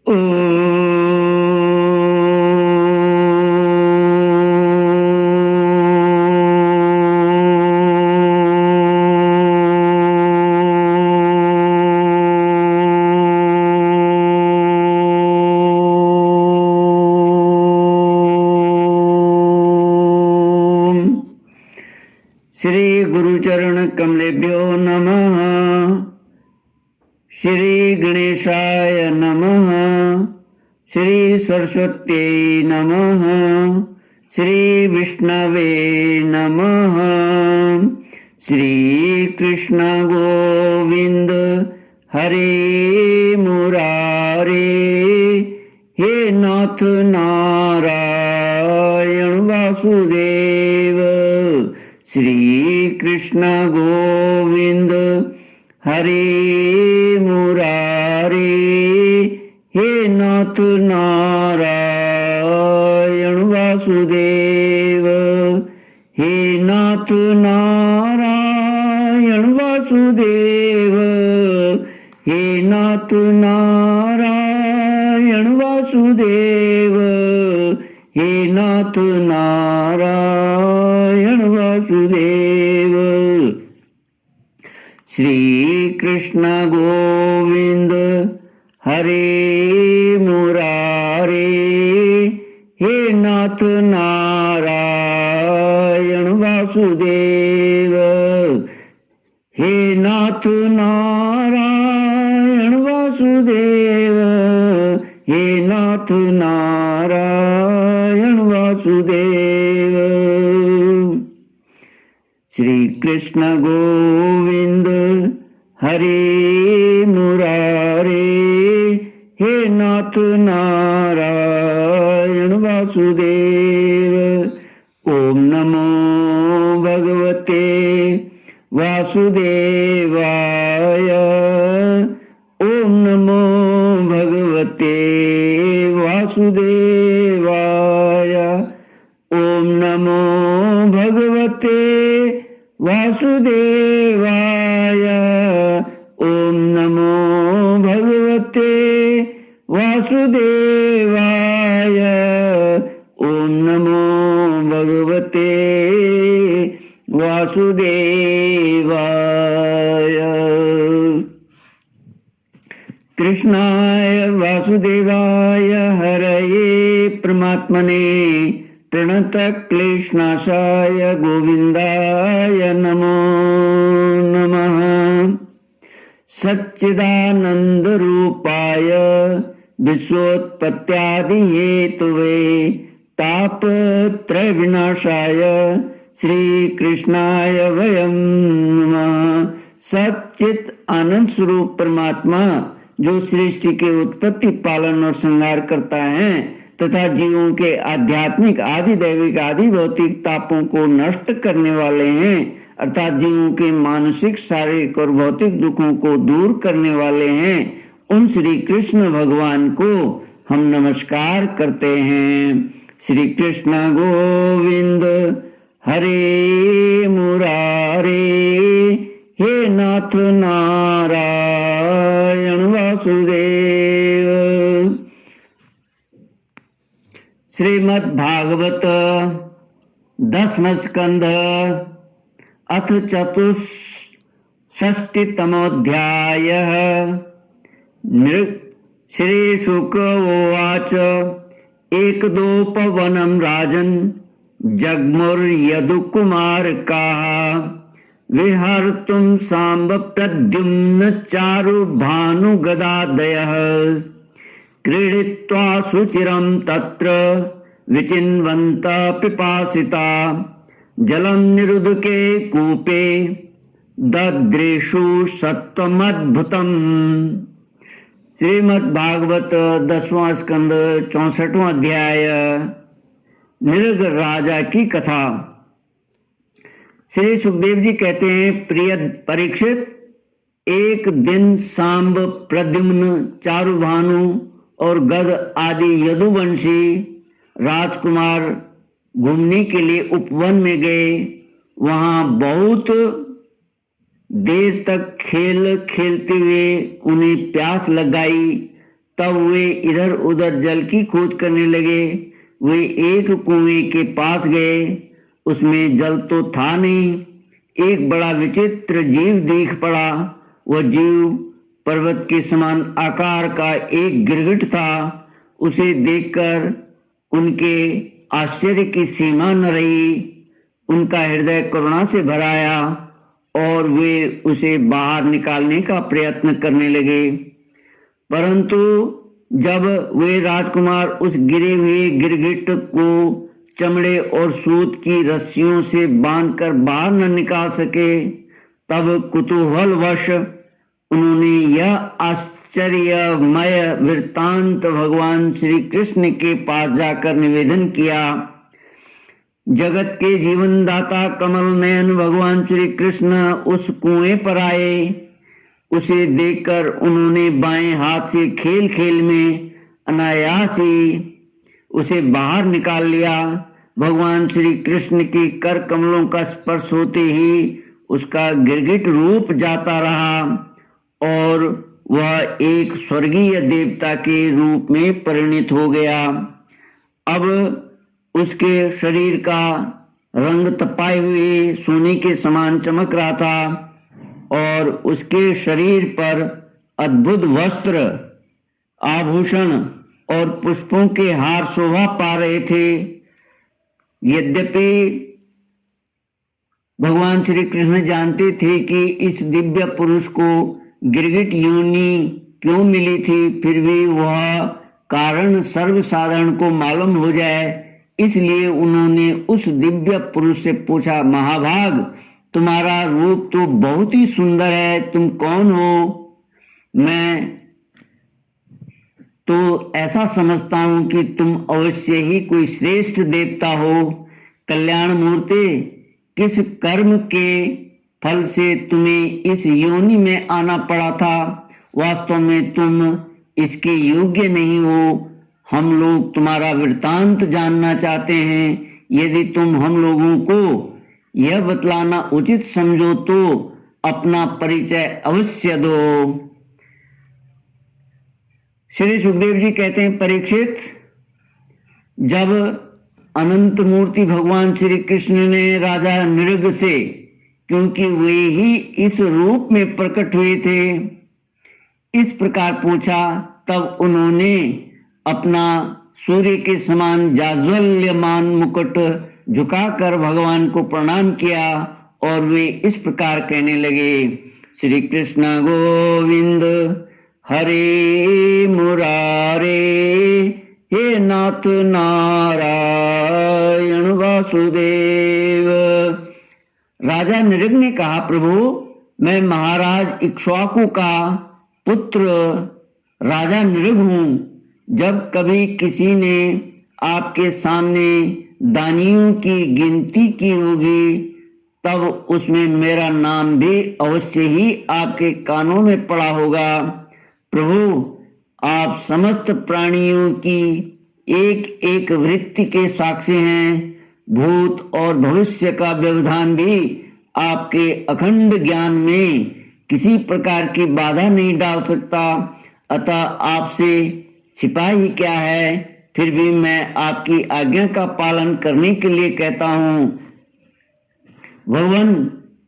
ओम। श्री गुरुचरण कमलेभ्यो नमः। श्री गणेशाय नमः। श्री सरस्वत्यै नमः। श्री विष्णवे नमः। श्री कृष्ण गोविंद हरे मुरारे। हे नाथ नारायण वासुदेव। श्री कृष्ण गोविंद हरे मुरारे। हे नाथ नारायण वासुदेव। हे नाथ नारायण वासुदेव। हे नाथ नारायण वासुदेव। हे नाथ नारायण वासुदेव। श्री कृष्ण गोविंद हरे मुरारे। हे नाथ नारायण वासुदेव। हे नाथ नारायण वासुदेव। हे नाथ नारायण वासुदेव। श्री कृष्ण गोविंद हरे मुरारे। हे नाथ नारायण वासुदेव। ओम नमो भगवते वासुदेवाय। ओम नमो भगवते वासुदेवाय। ओम नमो भगवते वासुदेवाय। ओम नमो भगवते वासुदेवाय। ओम नमो भगवते वासुदेवाय। कृष्णाय वासुदेवाय हरये परमात्मने प्रणतक्लेशनाशाय गोविन्दाय नमो नमः। सच्चिदानन्दरूपाय विश्वोत्पत्त्यादिहेतवे तापत्रयविनाशाय श्रीकृष्णाय वयं नमः। सच्चित आनंद स्वरूप परमात्मा जो सृष्टि के उत्पत्ति, पालन और संहार करता है तथा जीवों के आध्यात्मिक, आदि दैविक, आदि भौतिक तापों को नष्ट करने वाले हैं, अर्थात जीवों के मानसिक, शारीरिक और भौतिक दुखों को दूर करने वाले हैं, उन श्री कृष्ण भगवान को हम नमस्कार करते हैं। श्री कृष्ण गोविंद हरे मुरारे। हे नाथ नारायण वासुदेव। श्रीमद् भागवत 10वां स्कंध अथ 64तमोऽध्यायः। श्री शुक उवाच एकदोपवनं राजन् जग्मुर्यदुकुमारकाः विहर्तुं साम्ब प्रद्युम्न चारुभानुगदादयः क्रीडित्वा सुचिरं तत्र विचिन्वन्ता पिपासिता जलं निरुदके कूपे दद्रेषु सत्वमद्भुतम्। श्रीमद् भागवत 10वां स्कंद 64वां अध्याय। नृग राजा की कथा। श्री सुखदेव जी कहते हैं, प्रिय परीक्षित, एक दिन सांब, प्रद्युम्न, चारुभानु और गद आदि यदुवंशी राजकुमार घूमने के लिए उपवन में गए। वहां बहुत देर तक खेल खेलते हुए उन्हें प्यास लगाई तब वे इधर उधर जल की खोज करने लगे। वे एक कुएं के पास गए, उसमें जल तो था नहीं। एक बड़ा विचित्र जीव दिख पड़ा। वह जीव पर्वत के समान आकार का एक गिरगिट था। उसे देखकर उनके आश्चर्य की सीमा न रही। उनका हृदय करुणा से भर आया और वे उसे बाहर निकालने का प्रयत्न करने लगे। परंतु जब वे राजकुमार उस गिरे हुए गिरगिट को चमड़े और सूत की रस्सियों से बांधकर बाहर न निकाल सके, तब कुतूहलवश उन्होंने यह आश्चर्यमय वृत्तांत भगवान श्री कृष्ण के पास जाकर निवेदन किया। जगत के जीवनदाता कमल नयन भगवान श्री कृष्ण उस कुएं पर आए। उसे देखकर उन्होंने बाएं हाथ से खेल खेल में अनायास ही उसे बाहर निकाल लिया। भगवान श्री कृष्ण के कर कमलों का स्पर्श होते ही उसका गिरगिट रूप जाता रहा और वह एक स्वर्गीय देवता के रूप में परिणित हो गया। अब उसके शरीर का रंग तपाए हुए सोने के समान चमक रहा था और उसके शरीर पर अद्भुत वस्त्र, आभूषण और पुष्पों के हार शोभा पा रहे थे। यद्यपि भगवान श्री कृष्ण जानते थे कि इस दिव्य पुरुष को गिरगिट योनि क्यों मिली थी, फिर भी वह कारण सर्वसाधारण को मालूम हो जाए, इसलिए उन्होंने उस दिव्य पुरुष से पूछा, महाभाग, तुम्हारा रूप तो बहुत ही सुंदर है, तुम कौन हो? मैं तो ऐसा समझता हूं कि तुम अवश्य ही कोई श्रेष्ठ देवता हो। कल्याण मूर्ति, किस कर्म के फल से तुम्हें इस योनि में आना पड़ा था? वास्तव में तुम इसके योग्य नहीं हो। हम लोग तुम्हारा वृत्तांत जानना चाहते हैं। यदि तुम हम लोगों को यह बतलाना उचित समझो तो अपना परिचय अवश्य दो। श्री सुखदेव जी कहते हैं, परीक्षित, जब अनंत मूर्ति भगवान श्री कृष्ण ने राजा नृग से, क्योंकि वे ही इस रूप में प्रकट हुए थे, इस प्रकार पूछा, तब उन्होंने अपना सूर्य के समान जाज्वल्यमान मुकुट झुकाकर भगवान को प्रणाम किया और वे इस प्रकार कहने लगे, श्री कृष्ण गोविंद हरे मुरारे, हे नाथ नारायण वासुदेव। राजा नृग ने कहा, प्रभु, मैं महाराज इक्ष्वाकु का पुत्र राजा नृग हूं। जब कभी किसी ने आपके सामने दानियों की गिनती की होगी, तब उसमें मेरा नाम भी अवश्य ही आपके कानों में पड़ा होगा। प्रभु, आप समस्त प्राणियों की एक एक वृत्ति के साक्षी हैं। भूत और भविष्य का व्यवधान भी आपके अखंड ज्ञान में किसी प्रकार की बाधा नहीं डाल सकता। अतः आपसे छिपा ही क्या है, फिर भी मैं आपकी आज्ञा का पालन करने के लिए कहता हूँ। भगवान,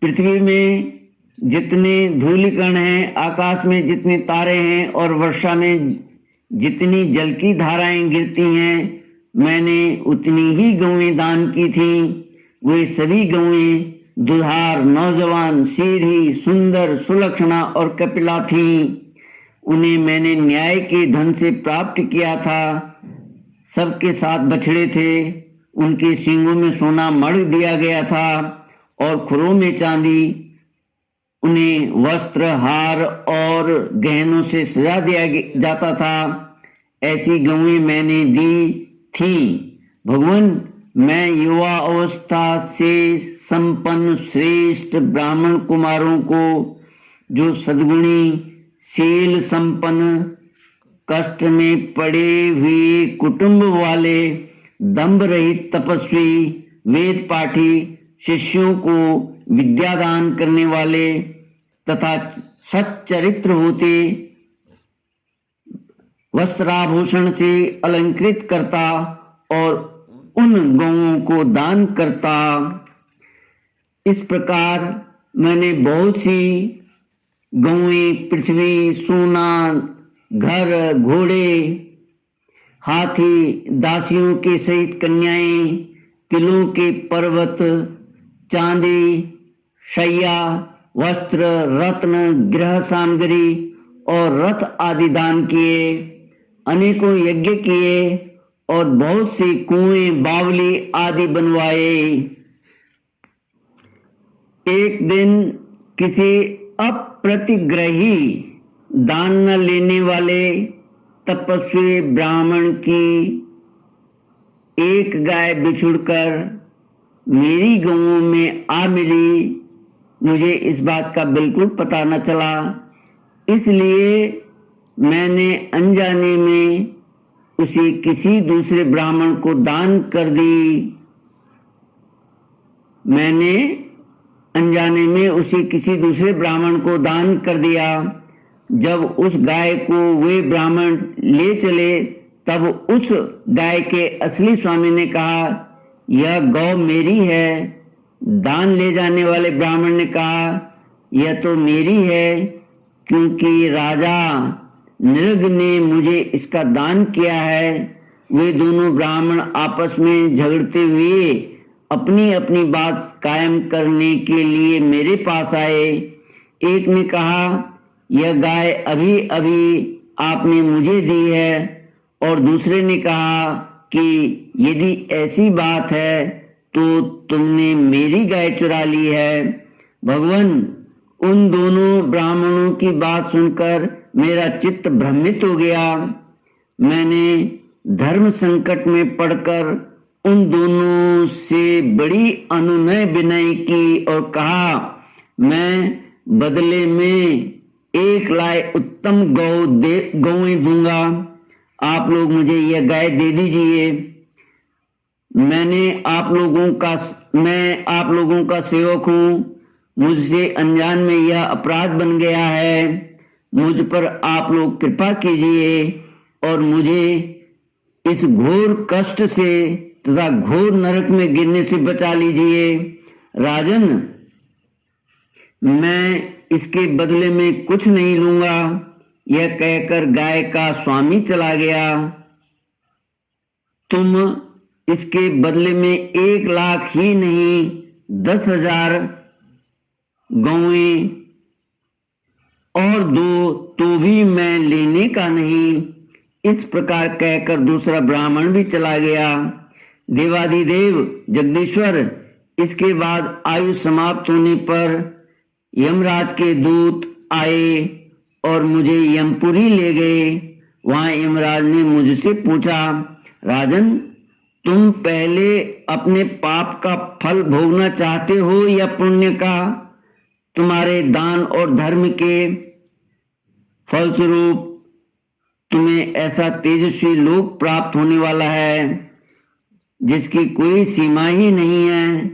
पृथ्वी में जितने धूलिकण हैं, आकाश में जितने तारे हैं और वर्षा में जितनी जल की धाराएं गिरती हैं, मैंने उतनी ही गौएं दान की थीं। वे सभी गौएं दुधार, नौजवान, सीधी, सुंदर, सुलक्षणा और कपिला थीं। उन्हें मैंने न्याय के धन से प्राप्त किया था। सबके 7 बछड़े थे। उनके सींगों में सोना मढ़ दिया गया था और खुरों में चांदी। उन्हें वस्त्र, हार और गहनों से सजा दिया जाता था। ऐसी गौएं मैंने दी थी। भगवान, मैं युवा अवस्था से संपन्न श्रेष्ठ ब्राह्मण कुमारों को, जो सद्गुणी, शील संपन्न, कष्ट में पड़े हुए कुटुंब वाले, दंभ रहित तपस्वी, वेद पाठी शिष्यों को विद्यादान करने वाले तथा सच्चरित्र होते वस्त्राभूषण से अलंकृत करता और उन गौओं को दान करता। इस प्रकार मैंने बहुत सी गौएं, पृथ्वी, सोना, घर, घोड़े, हाथी, दासियों के सहित कन्याएं, तिलों के पर्वत, चांदी, शैया, वस्त्र, रत्न, गृह सामग्री और रथ आदि दान किए। अनेकों यज्ञ किए और बहुत से कुएं, बावली आदि बनवाए। एक दिन किसी अप्रतिग्रही, दान न लेने वाले तपस्वी ब्राह्मण की एक गाय बिछुड़कर मेरी गौओं में आ मिली। मुझे इस बात का बिल्कुल पता न चला, इसलिए मैंने अनजाने में उसे किसी दूसरे ब्राह्मण को दान कर दी। मैंने अनजाने में उसे किसी दूसरे ब्राह्मण को दान कर दिया। जब उस गाय को वे ब्राह्मण ले चले तब उस गाय के असली स्वामी ने कहा, यह गौ मेरी है। दान ले जाने वाले ब्राह्मण ने कहा, यह तो मेरी है, क्योंकि राजा नृग ने मुझे इसका दान किया है। वे दोनों ब्राह्मण आपस में झगड़ते हुए अपनी अपनी बात कायम करने के लिए मेरे पास आए। एक ने कहा, यह गाय अभी अभी आपने मुझे दी है, और दूसरे ने कहा कि यदि ऐसी बात है तो तुमने मेरी गाय चुरा ली है। भगवान, उन दोनों ब्राह्मणों की बात सुनकर मेरा चित्त भ्रमित हो गया। मैंने धर्म संकट में पड़कर उन दोनों से बड़ी अनुनय विनय की और कहा, मैं बदले में 1 उत्तम गौएं दूंगा। आप लोग मुझे यह गाय दे दीजिए। मैं आप लोगों का सेवक हूँ। मुझसे अनजान में यह अपराध बन गया है। मुझ पर आप लोग कृपा कीजिए और मुझे इस घोर कष्ट से तथा घोर नरक में गिरने से बचा लीजिए। राजन, मैं इसके बदले में कुछ नहीं लूंगा। यह कहकर गाय का स्वामी चला गया। तुम इसके बदले में 1,00,000 ही नहीं 10,000 गौएं और दो तो भी मैं लेने का नहीं। इस प्रकार कहकर दूसरा ब्राह्मण भी चला गया। देवाधिदेव जगदीश्वर, इसके बाद आयु समाप्त होने पर यमराज के दूत आए और मुझे यमपुरी ले गए। वहां यमराज ने मुझसे पूछा, राजन, तुम पहले अपने पाप का फल भोगना चाहते हो या पुण्य का? तुम्हारे दान और धर्म के फलस्वरूप तुम्हें ऐसा तेजस्वी लोक प्राप्त होने वाला है जिसकी कोई सीमा ही नहीं है।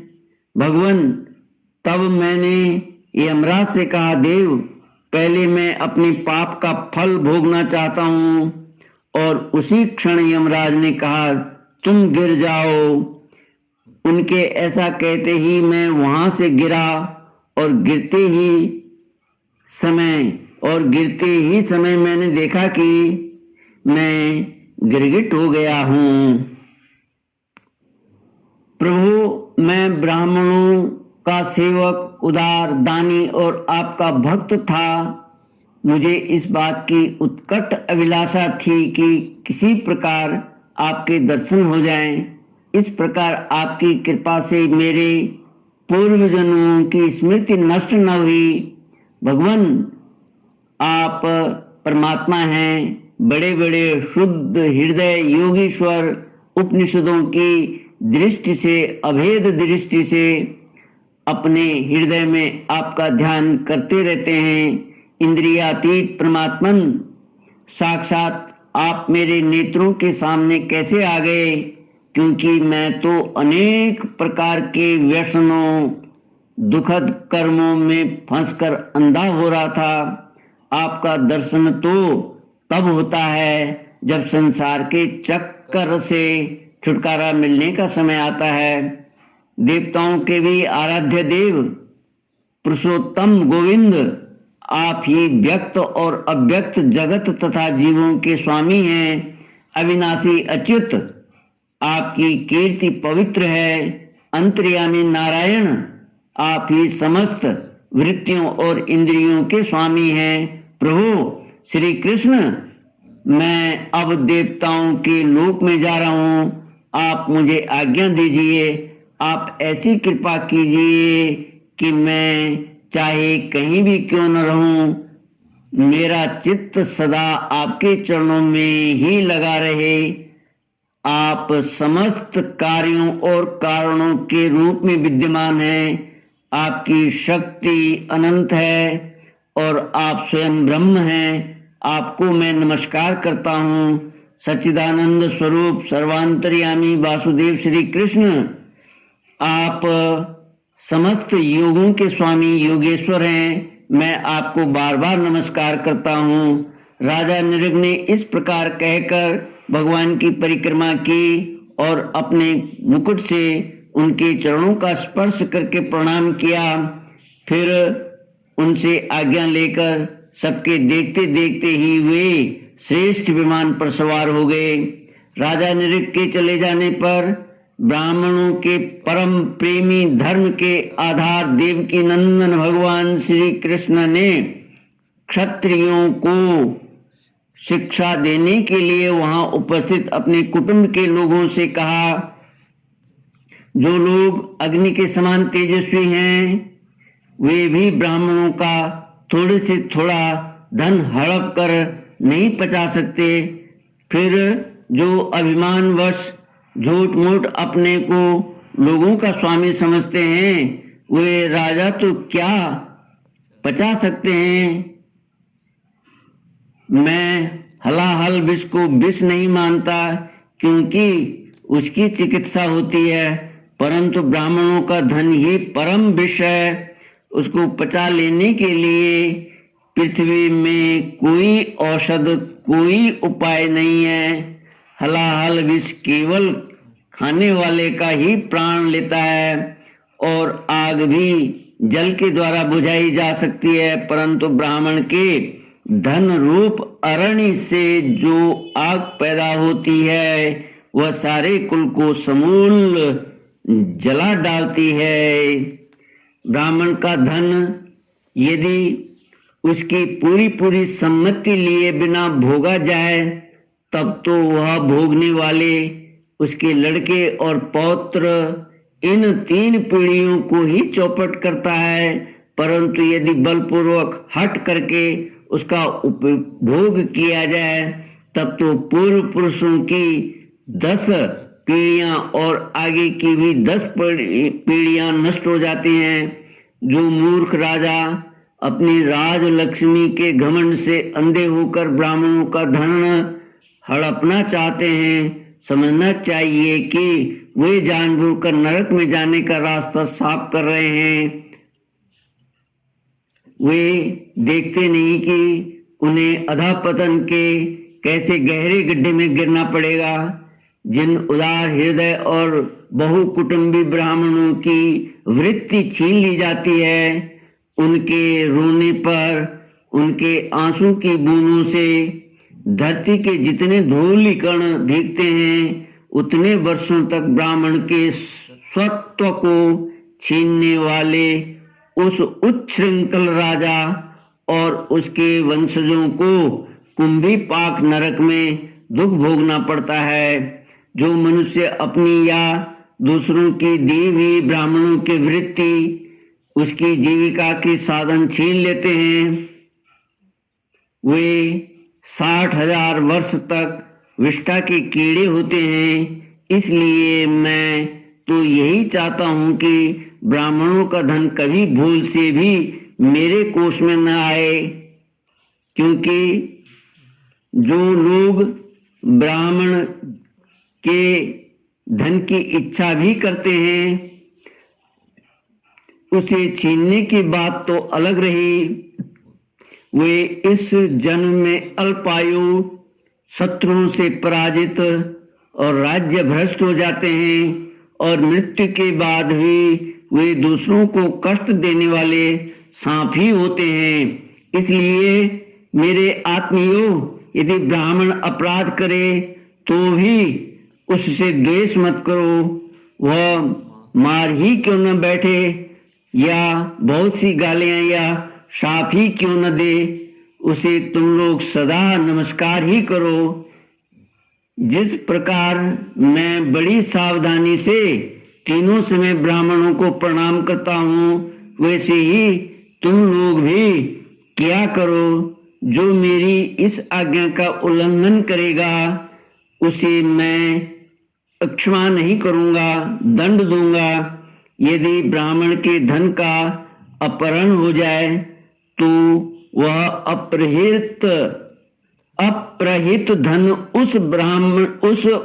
भगवान, तब मैंने यमराज से कहा, देव, पहले मैं अपने पाप का फल भोगना चाहता हूँ। और उसी क्षण यमराज ने कहा, तुम गिर जाओ। उनके ऐसा कहते ही मैं वहां से गिरा और गिरते ही समय मैंने देखा कि मैं गिरगिट हो गया हूँ। प्रभु, मैं ब्राह्मणों का सेवक, उदार, दानी और आपका भक्त था। मुझे इस बात की उत्कट अभिलाषा थी कि किसी प्रकार आपके दर्शन हो जाएं। इस प्रकार आपकी कृपा से मेरे पूर्व जन्मों की स्मृति नष्ट न हुई। भगवान, आप परमात्मा हैं, बड़े बड़े शुद्ध हृदय योगीश्वर, उपनिषदों की दृष्टि से, अभेद दृष्टि से अपने हृदय में आपका ध्यान करते रहते हैं। इंद्रियातीत परमात्मन, साक्षात आप मेरे नेत्रों के सामने कैसे आ गए? क्योंकि मैं तो अनेक प्रकार के व्यसनों, दुखद कर्मों में फंसकर अंधा हो रहा था। आपका दर्शन तो तब होता है जब संसार के चक्कर से छुटकारा मिलने का समय आता है। देवताओं के भी आराध्य देव पुरुषोत्तम गोविंद, आप ही व्यक्त और अव्यक्त जगत तथा जीवों के स्वामी हैं। अविनाशी अच्युत, आपकी कीर्ति पवित्र है। अंतर्यामी नारायण, आप ही समस्त वृत्तियों और इंद्रियों के स्वामी हैं। प्रभु श्री कृष्ण, मैं अब देवताओं के लोक में जा रहा हूँ, आप मुझे आज्ञा दीजिए। आप ऐसी कृपा कीजिए कि मैं चाहे कहीं भी क्यों न रहूं, मेरा चित्त सदा आपके चरणों में ही लगा रहे। आप समस्त कार्यों और कारणों के रूप में विद्यमान हैं। आपकी शक्ति अनंत है और आप स्वयं ब्रह्म हैं। आपको मैं नमस्कार करता हूँ। सच्चिदानंद स्वरूप सर्वांतर्यामी वासुदेव श्री कृष्ण, आप समस्त योगों के स्वामी योगेश्वर हैं। मैं आपको बार बार नमस्कार करता हूँ। राजा नृग ने इस प्रकार कहकर भगवान की परिक्रमा की और अपने मुकुट से उनके चरणों का स्पर्श करके प्रणाम किया। फिर उनसे आज्ञा लेकर सबके देखते देखते ही वे श्रेष्ठ विमान पर सवार हो गए। राजा नृग के चले जाने पर ब्राह्मणों के परम प्रेमी, धर्म के आधार देवकी नंदन भगवान श्री कृष्ण ने क्षत्रियों को शिक्षा देने के लिए वहां उपस्थित अपने कुटुंब के लोगों से कहा, जो लोग अग्नि के समान तेजस्वी हैं, वे भी ब्राह्मणों का थोड़े से थोड़ा धन हड़प कर नहीं पचा सकते। फिर जो अभिमानवश झूठ मूठ अपने को लोगों का स्वामी समझते हैं, वे राजा तो क्या पचा सकते हैं। मैं हलाहल विष को विष नहीं मानता, क्योंकि उसकी चिकित्सा होती है, परंतु ब्राह्मणों का धन ही परम विष है। उसको पचा लेने के लिए पृथ्वी में कोई औषध, कोई उपाय नहीं है। हलाहल विष केवल खाने वाले का ही प्राण लेता है और आग भी जल के द्वारा बुझाई जा सकती है, परंतु ब्राह्मण के धन रूप अरण्य से जो आग पैदा होती है वह सारे कुल को समूल जला डालती है। ब्राह्मण का धन यदि उसकी पूरी पूरी सम्मति लिए बिना भोगा जाए, तब तो वह भोगने वाले, उसके लड़के और पौत्र, इन 3 पीढ़ियों को ही चौपट करता है। परंतु यदि बलपूर्वक हट करके उसका उपभोग किया जाए, तब तो पूर्व पुरुषों की 10 पीढ़ियां और आगे की भी 10 पीढ़ियां नष्ट हो जाती हैं। जो मूर्ख राजा अपनी राजलक्ष्मी के घमंड से अंधे होकर ब्राह्मणों का धन हड़पना चाहते हैं, समझना चाहिए कि वे जानबूझकर नरक में जाने का रास्ता साफ कर रहे हैं। वे देखते नहीं कि उन्हें अधःपतन के कैसे गहरे गड्ढे में गिरना पड़ेगा। जिन उदार हृदय और बहुकुटुंबी ब्राह्मणों की वृत्ति छीन ली जाती है, उनके रोने पर, उनके आंसू की बूंदों से धरती के जितने धूलि कण भीगते हैं, उतने वर्षों तक ब्राह्मण के स्वत्व को छीनने वाले उस उच्छृंखल राजा और उसके वंशजों को कुंभी पाक नरक में दुख भोगना पड़ता है। जो मनुष्य अपनी या दूसरों की दी हुई ब्राह्मणों की वृत्ति उसकी जीविका के साधन छीन लेते हैं, वे 60,000 वर्ष तक विष्ठा के कीड़े होते हैं। इसलिए मैं तो यही चाहता हूं कि ब्राह्मणों का धन कभी भूल से भी मेरे कोष में न आए, क्योंकि जो लोग ब्राह्मण के धन की इच्छा भी करते हैं, उसे छीनने की बात तो अलग रही, वे इस जन्म में अल्पायु शत्रुओं से पराजित और राज्य भ्रष्ट हो जाते हैं, और मृत्यु के बाद भी वे दूसरों को कष्ट देने वाले सांप ही होते हैं। इसलिए मेरे आत्मीयों, यदि ब्राह्मण अपराध करे तो भी उससे द्वेष मत करो। वह मार ही क्यों न बैठे या बहुत सी गालियां या शाप ही क्यों न दे, उसे तुम लोग सदा नमस्कार ही करो। जिस प्रकार मैं बड़ी सावधानी से तीनों समय ब्राह्मणों को प्रणाम करता हूँ, वैसे ही तुम लोग भी क्या करो। जो मेरी इस आज्ञा का उल्लंघन करेगा उसे मैं क्षमा नहीं करूँगा, दंड दूंगा। यदि ब्राह्मण के धन का अपहरण हो जाए तो वह अप्रहित धन उस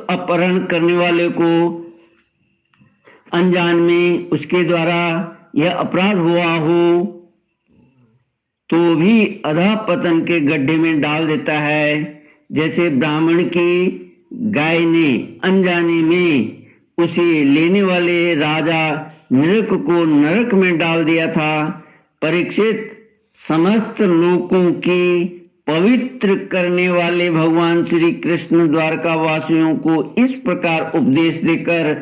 अपहरण करने वाले को अनजान में उसके द्वारा यह अपराध हुआ हो तो भी अधःपतन के गड्ढे में डाल देता है। जैसे ब्राह्मण की गाय ने अनजाने में उसे लेने वाले राजा नरक को नरक में डाल दिया था। परीक्षित, समस्त लोकों की पवित्र करने वाले भगवान श्री कृष्ण द्वारका वासियों को इस प्रकार उपदेश देकर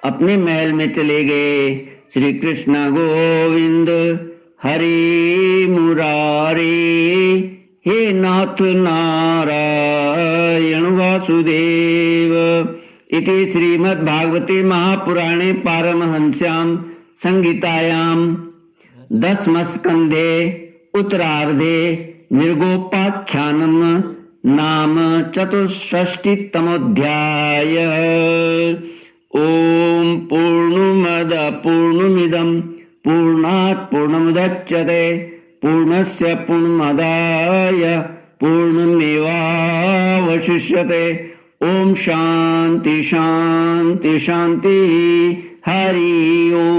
अपने महल में चले गए। श्री कृष्ण गोविंद हरे मुरारे, हे नाथ नारायण वासुदेव। इति श्रीमद्भागवते महापुराणे पारमहंस्यां संहितायां दशमस्कन्धे उत्तरार्धे निर्गोपाख्यानं नाम 64तमोऽध्याय। ओम पूर्णमद पूर्णमिदं पूर्णात् पूर्णमुदच्यते पूर्णस्य पूर्णमादाय पूर्णमेवावशिष्यते। ओम शांति शांति शांति। हरि ओम।